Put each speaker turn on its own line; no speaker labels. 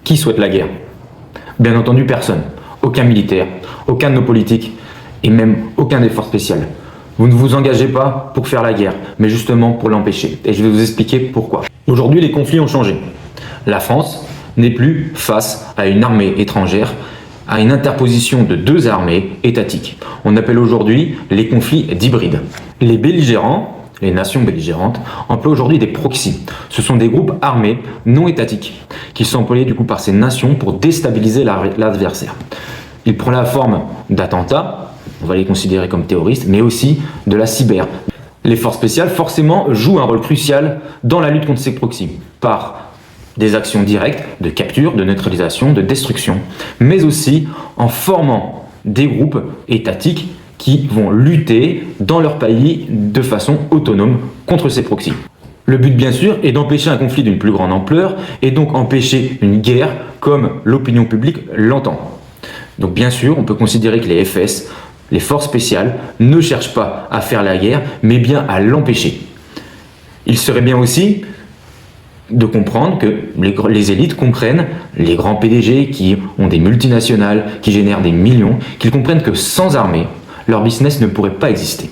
Qui souhaite la guerre? Bien entendu, personne. Aucun militaire, aucun de nos politiques et même aucun des forces spéciales. Vous ne vous engagez pas pour faire la guerre, mais justement pour l'empêcher. Et je vais vous expliquer pourquoi. Aujourd'hui, les conflits ont changé. La France n'est plus face à une armée étrangère, à une interposition de deux armées étatiques. On appelle aujourd'hui les conflits d'hybrides. Les belligérants, les nations belligérantes, emploient aujourd'hui des proxys. Ce sont des groupes armés non étatiques qui sont employés du coup par ces nations pour déstabiliser l'adversaire. Il prend la forme d'attentats, on va les considérer comme terroristes, mais aussi de la cyber. Les forces spéciales, forcément, jouent un rôle crucial dans la lutte contre ces proxys, par des actions directes de capture, de neutralisation, de destruction, mais aussi en formant des groupes étatiques qui vont lutter dans leur pays de façon autonome contre ces proxys. Le but, bien sûr, est d'empêcher un conflit d'une plus grande ampleur et donc empêcher une guerre comme l'opinion publique l'entend. Donc bien sûr, on peut considérer que les FS, les forces spéciales, ne cherchent pas à faire la guerre, mais bien à l'empêcher. Il serait bien aussi de comprendre que les élites comprennent, les grands PDG qui ont des multinationales, qui génèrent des millions, qu'ils comprennent que sans armée, leur business ne pourrait pas exister.